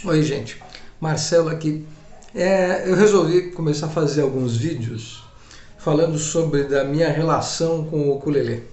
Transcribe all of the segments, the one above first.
Oi, gente. Marcelo aqui. Eu resolvi começar a fazer alguns vídeos falando sobre da minha relação com o ukulele.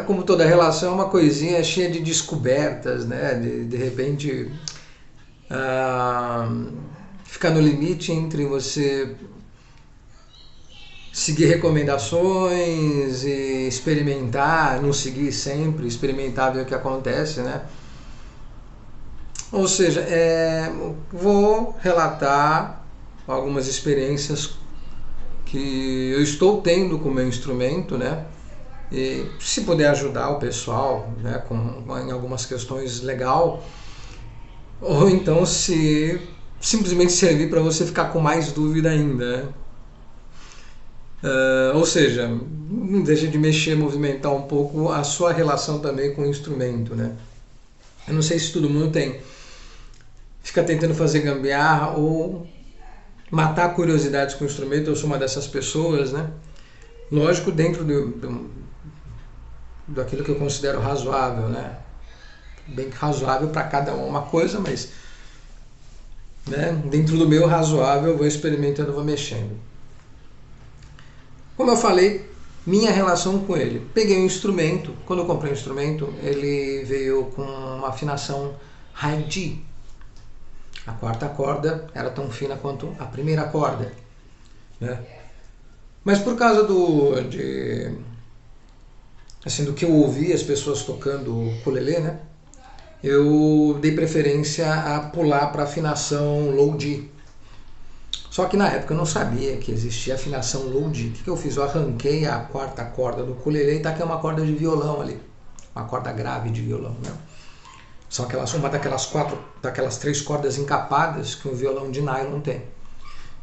Como toda relação, é uma coisinha cheia de descobertas, né? De repente, ah, ficar no limite entre você seguir recomendações e experimentar, não seguir sempre, experimentar ver o que acontece, né? Ou seja, vou relatar algumas experiências que eu estou tendo com o meu instrumento, né? E se puder ajudar o pessoal, né, em algumas questões legal, ou então se simplesmente servir para você ficar com mais dúvida ainda, né? Ou seja, não deixa de mexer, movimentar um pouco a sua relação também com o instrumento, né? Eu não sei se todo mundo fica tentando fazer gambiarra ou matar curiosidades com o instrumento. Eu sou uma dessas pessoas, né? Lógico, dentro daquilo que eu considero razoável, né? Bem razoável para cada uma coisa, mas né, dentro do meu razoável eu vou experimentando, vou mexendo. Como eu falei, minha relação com ele. Peguei um instrumento, quando eu comprei o instrumento, ele veio com uma afinação high G. A quarta corda era tão fina quanto a primeira corda, né? Mas por causa do que eu ouvi as pessoas tocando o ukulele, né? Eu dei preferência a pular para a afinação low G. Só que na época eu não sabia que existia afinação low G. O que eu fiz? Eu arranquei a quarta corda do ukulele e taquei uma corda de violão ali, uma corda grave de violão, né? São uma daquelas 3 cordas encapadas que um violão de nylon tem.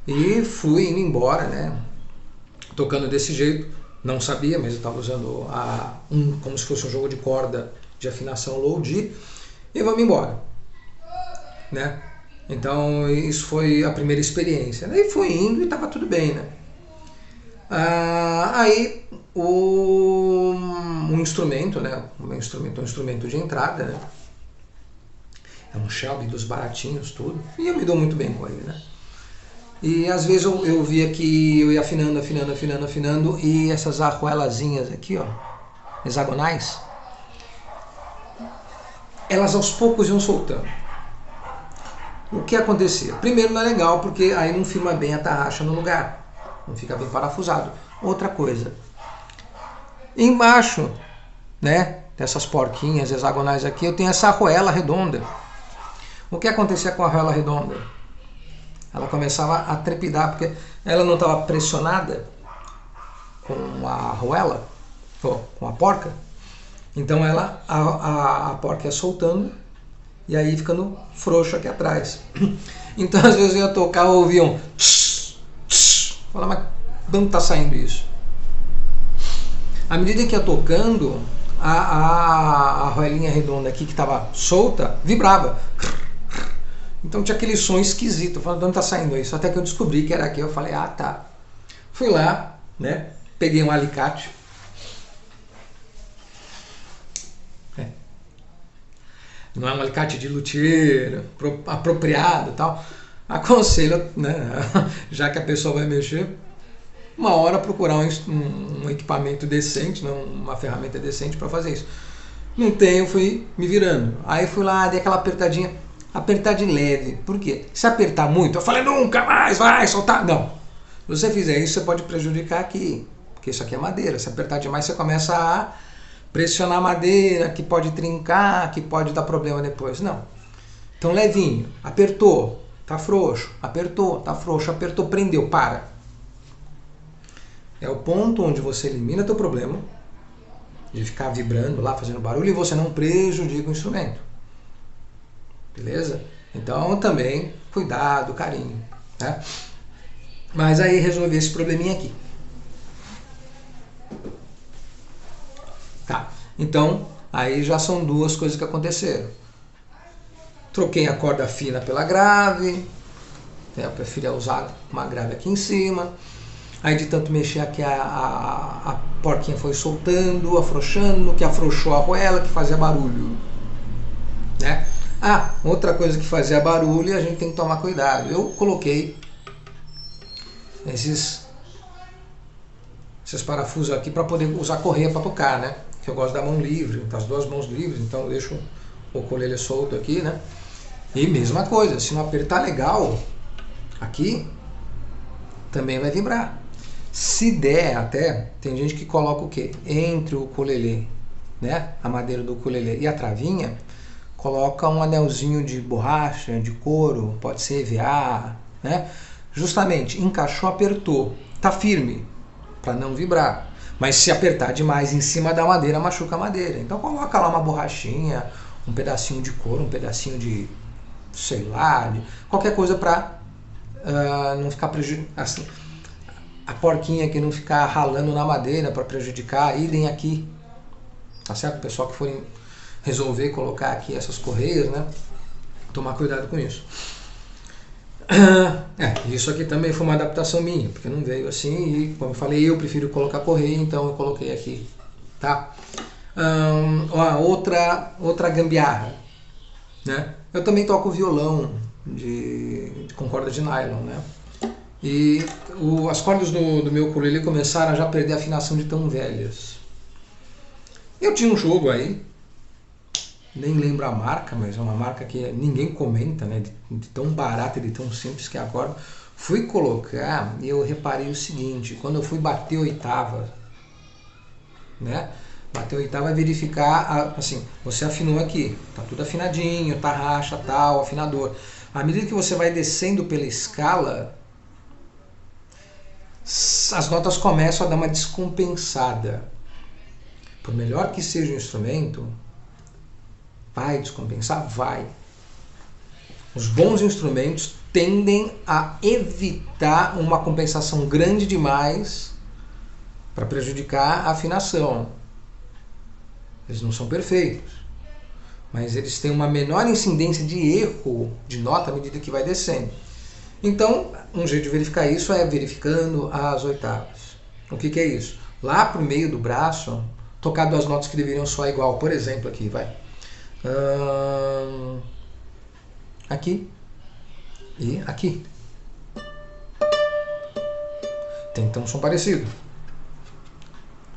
E fui indo embora, né? Tocando desse jeito. Não sabia, mas eu estava usando como se fosse um jogo de corda de afinação low G. E vamos embora, né? Então isso foi a primeira experiência. Daí fui indo e estava tudo bem, né? Aí um instrumento, né? Um instrumento de entrada, né? É um Shelby dos baratinhos, tudo. E eu me dou muito bem com ele, né? E às vezes eu via que eu ia afinando, e essas arruelazinhas aqui, ó, hexagonais, elas aos poucos iam soltando. O que acontecia? Primeiro, não é legal, porque aí não firma bem a tarraxa no lugar, não fica bem parafusado. Outra coisa, embaixo, né, dessas porquinhas hexagonais aqui, eu tenho essa arruela redonda. O que acontecia com a arruela redonda? Ela começava a trepidar, porque ela não estava pressionada com a arruela, ou com a porca. Então a porca ia soltando e aí ficando frouxo aqui atrás. Então às vezes eu ia tocar, eu ouvia um tss, tss. Falava, mas de onde está saindo isso? À medida que ia tocando, a arruelinha redonda aqui que estava solta vibrava. Então tinha aquele som esquisito, falando, de onde está saindo isso? Até que eu descobri que era aqui, eu falei, tá. Fui lá, né? Peguei um alicate. Não é um alicate de luthier, apropriado e tal. Aconselho, né? Já que a pessoa vai mexer, uma hora procurar um equipamento decente, né? Uma ferramenta decente para fazer isso. Não tenho, fui me virando. Aí fui lá, dei aquela apertadinha. Apertar de leve. Por quê? Se apertar muito, eu falei, nunca mais vai soltar. Não. Se você fizer isso, você pode prejudicar aqui. Porque isso aqui é madeira. Se apertar demais, você começa a pressionar a madeira, que pode trincar, que pode dar problema depois. Não. Então, levinho. Apertou, tá frouxo. Apertou, tá frouxo. Apertou, prendeu, para. É o ponto onde você elimina teu problema de ficar vibrando lá, fazendo barulho, e você não prejudica o instrumento. Beleza? Então também cuidado, carinho, né? Mas aí resolvi esse probleminha aqui. Tá, então aí já são 2 coisas que aconteceram. Troquei a corda fina pela grave, eu preferia usar uma grave aqui em cima. Aí de tanto mexer aqui a porquinha foi soltando, afrouxando, que afrouxou a arruela, que fazia barulho. né? Ah, outra coisa que fazia barulho e a gente tem que tomar cuidado. Eu coloquei esses parafusos aqui para poder usar correia para tocar, né? Que eu gosto da mão livre, com as duas mãos livres, então eu deixo o ukulele solto aqui, né? E mesma coisa, se não apertar legal aqui, também vai vibrar. Se der até, tem gente que coloca o quê? Entre o ukulele, né? A madeira do ukulele e a travinha, coloca um anelzinho de borracha, de couro, pode ser EVA, né? Justamente, encaixou, apertou, tá firme, para não vibrar. Mas se apertar demais em cima da madeira, machuca a madeira. Então coloca lá uma borrachinha, um pedacinho de couro, um pedacinho de, sei lá, de qualquer coisa para não ficar prejudicando, assim, a porquinha aqui não ficar ralando na madeira para prejudicar. Idem aqui, tá certo? O pessoal que forem resolver colocar aqui essas correias, né? Tomar cuidado com isso. Isso aqui também foi uma adaptação minha, porque não veio assim e, como eu falei, eu prefiro colocar correia, então eu coloquei aqui, tá? Outra gambiarra, né? Eu também toco violão com corda de nylon, né? E as cordas do meu ukulele começaram a já perder a afinação de tão velhas. Eu tinha um jogo aí, nem lembro a marca, mas é uma marca que ninguém comenta, né? De tão barata e de tão simples que é a corda. Fui colocar e eu reparei o seguinte: quando eu fui bater oitava, né? Bater oitava é verificar, assim, você afinou aqui, tá tudo afinadinho, tá racha, tal, afinador. À medida que você vai descendo pela escala, as notas começam a dar uma descompensada. Por melhor que seja o instrumento, vai descompensar? Vai. Os bons instrumentos tendem a evitar uma compensação grande demais para prejudicar a afinação. Eles não são perfeitos, mas eles têm uma menor incidência de erro de nota à medida que vai descendo. Então, um jeito de verificar isso é verificando as oitavas. O que é isso? Lá para o meio do braço, tocar duas notas que deveriam soar igual. Por exemplo, aqui, vai. Aqui e aqui. Tem que ter um som parecido.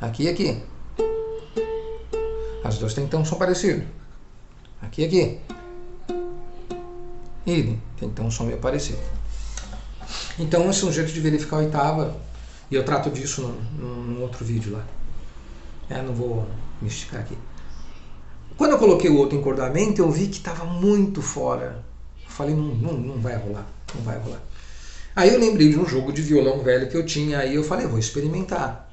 Aqui e aqui. As duas têm que ter um som parecido. Aqui e aqui. E tem que ter um som meio parecido. Então esse é um jeito de verificar a oitava. E eu trato disso num outro vídeo lá. Não vou me esticar aqui. Quando eu coloquei o outro encordamento, eu vi que estava muito fora. Eu falei, não vai rolar, não vai rolar. Aí eu lembrei de um jogo de violão velho que eu tinha, aí eu falei, vou experimentar.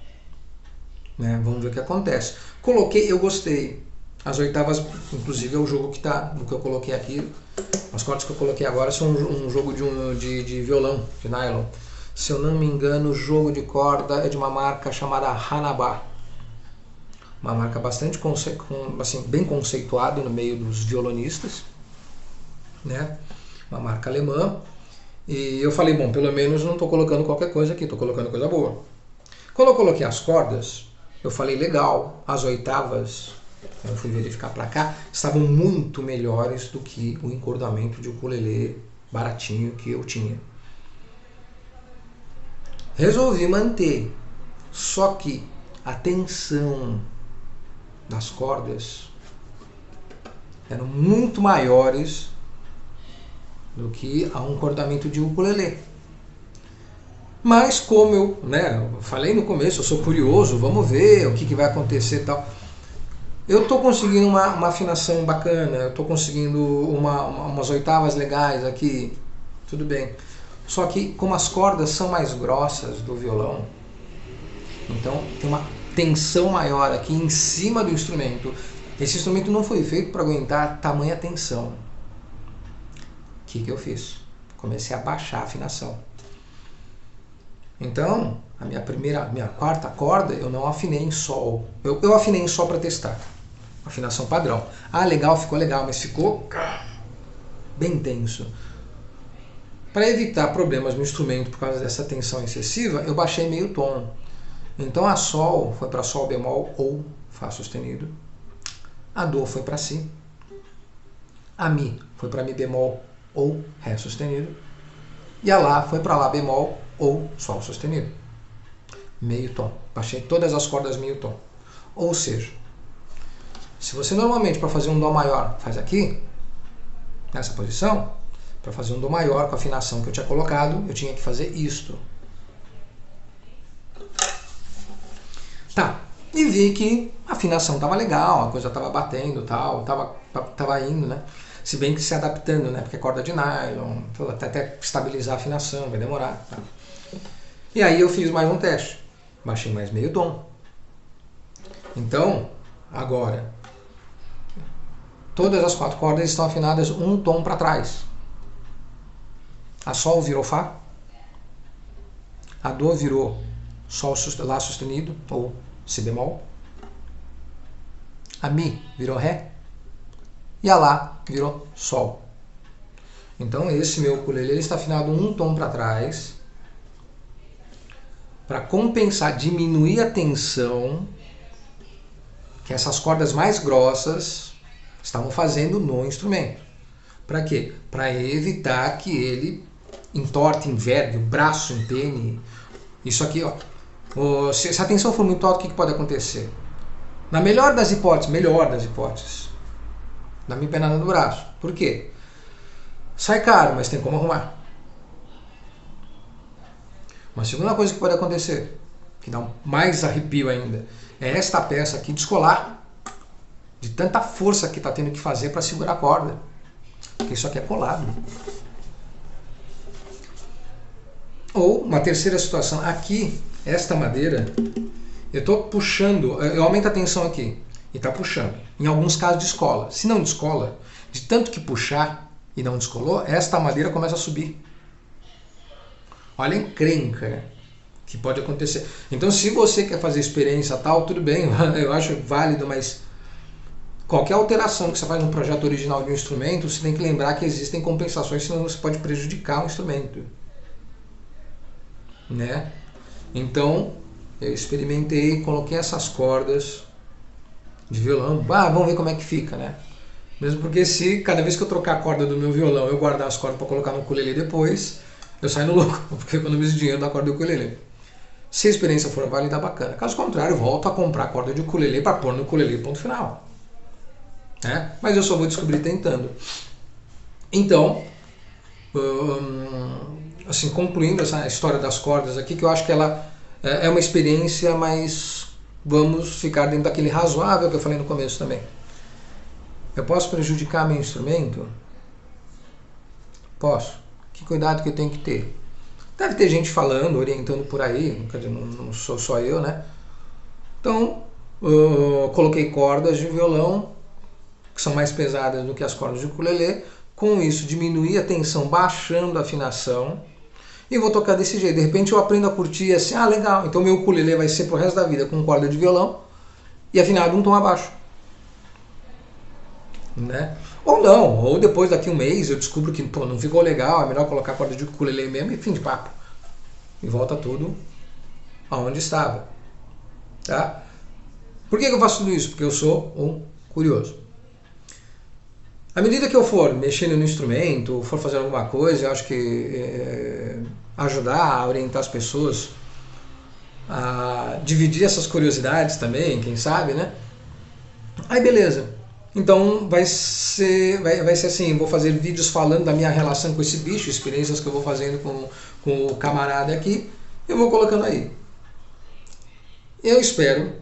Né? Vamos ver o que acontece. Coloquei, eu gostei. As oitavas, inclusive, é o jogo que tá, do que eu coloquei aqui. As cordas que eu coloquei agora são um jogo de violão, de nylon. Se eu não me engano, o jogo de corda é de uma marca chamada Hanaba. Uma marca bastante assim, bem conceituada no meio dos violonistas, né? Uma marca alemã. E eu falei, bom, pelo menos não estou colocando qualquer coisa aqui, estou colocando coisa boa. Quando eu coloquei as cordas, eu falei, legal, as oitavas, eu fui verificar para cá, estavam muito melhores do que o encordamento de ukulele baratinho que eu tinha. Resolvi manter, só que a tensão das cordas eram muito maiores do que um encordamento de ukulele. Mas como eu falei no começo, eu sou curioso, vamos ver o que vai acontecer e tal. Eu estou conseguindo uma afinação bacana, eu estou conseguindo umas oitavas legais aqui, tudo bem. Só que como as cordas são mais grossas do violão, então tem uma tensão maior aqui em cima do instrumento. Esse instrumento não foi feito para aguentar tamanha tensão. O que eu fiz? Comecei a baixar a afinação. Então, a minha quarta corda eu não afinei em sol. Eu afinei em sol para testar. Afinação padrão. Ah, legal, ficou legal, mas ficou bem tenso. Para evitar problemas no instrumento por causa dessa tensão excessiva, eu baixei meio tom. Então a sol foi para sol bemol ou fá sustenido. A dó foi para si. A Mi foi para Mi bemol ou Ré sustenido. E a Lá foi para Lá bemol ou Sol sustenido. Meio tom. Baixei todas as cordas meio tom. Ou seja, se você normalmente para fazer um Dó maior faz aqui, nessa posição, para fazer um Dó maior com a afinação que eu tinha colocado, eu tinha que fazer isto. Tá. E vi que a afinação estava legal, a coisa estava batendo, tal, tava indo, né? Se bem que se adaptando, né? Porque é corda de nylon, até estabilizar a afinação, vai demorar. Tá? E aí eu fiz mais um teste. Baixei mais meio tom. Então, agora, todas as 4 cordas estão afinadas um tom para trás. A Sol virou Fá. A Dó virou Sol, Lá sustenido, ou Si bemol. A Mi virou Ré. E a Lá virou Sol. Então esse meu ukulele ele está afinado um tom para trás, para compensar, diminuir a tensão que essas cordas mais grossas estavam fazendo no instrumento. Para quê? Para evitar que ele entorte, envergue, o braço empene. Isso aqui, ó. Se a tensão for muito alta, o que pode acontecer? Na melhor das hipóteses, dá uma empenada no braço. Por quê? Sai caro, mas tem como arrumar. Uma segunda coisa que pode acontecer, que dá mais arrepio ainda, é esta peça aqui descolar de tanta força que está tendo que fazer para segurar a corda. Porque isso aqui é colado. Ou uma terceira situação, aqui, esta madeira, eu estou puxando, eu aumento a tensão aqui e está puxando. Em alguns casos descola. Se não descola, de tanto que puxar e não descolou, esta madeira começa a subir. Olha a encrenca que pode acontecer. Então, se você quer fazer experiência tal, tudo bem, eu acho válido, mas qualquer alteração que você faz no projeto original de um instrumento, você tem que lembrar que existem compensações, senão você pode prejudicar o instrumento. Né? Então, eu experimentei, coloquei essas cordas de violão. Vamos ver como é que fica, né? Mesmo porque se cada vez que eu trocar a corda do meu violão, eu guardar as cordas para colocar no ukulele depois, eu saio no louco, porque eu economizo dinheiro da corda do ukulele. Se a experiência for válida, bacana. Caso contrário, eu volto a comprar a corda de ukulele para pôr no ukulele, ponto final. Mas eu só vou descobrir tentando. Então, assim, concluindo essa história das cordas aqui, que eu acho que ela é uma experiência, mas vamos ficar dentro daquele razoável que eu falei no começo também. Eu posso prejudicar meu instrumento? Posso. Que cuidado que eu tenho que ter? Deve ter gente falando, orientando por aí, quer dizer, não sou só eu, né? Então, coloquei cordas de violão, que são mais pesadas do que as cordas de ukulele. Com isso, diminuir a tensão, baixando a afinação. E vou tocar desse jeito. De repente eu aprendo a curtir assim, legal. Então meu ukulele vai ser pro resto da vida com corda de violão e afinado um tom abaixo. Né? Ou não, ou depois daqui um mês eu descubro que não ficou legal, é melhor colocar corda de ukulele mesmo e fim de papo. E volta tudo aonde estava. Tá? Por que eu faço tudo isso? Porque eu sou um curioso. À medida que eu for mexendo no instrumento, for fazendo alguma coisa, eu acho que ajudar a orientar as pessoas a dividir essas curiosidades também, quem sabe, né? Aí beleza. Então vai ser assim, vou fazer vídeos falando da minha relação com esse bicho, experiências que eu vou fazendo com o camarada aqui, eu vou colocando aí. Eu espero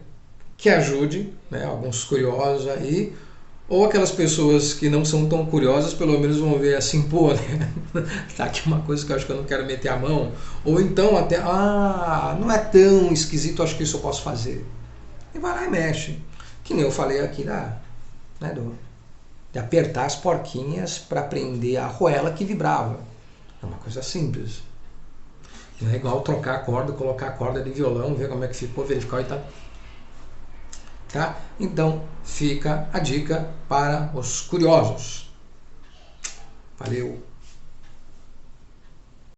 que ajude, né, alguns curiosos aí, ou aquelas pessoas que não são tão curiosas, pelo menos vão ver assim, pô, né? Tá aqui uma coisa que eu acho que eu não quero meter a mão. Ou então até, não é tão esquisito, acho que isso eu posso fazer. E vai lá e mexe. Que nem eu falei aqui de apertar as porquinhas para prender a arruela que vibrava. É uma coisa simples. Não é igual trocar a corda, colocar a corda de violão, ver como é que ficou, verificar e tal. Tá? Então fica a dica para os curiosos. Valeu!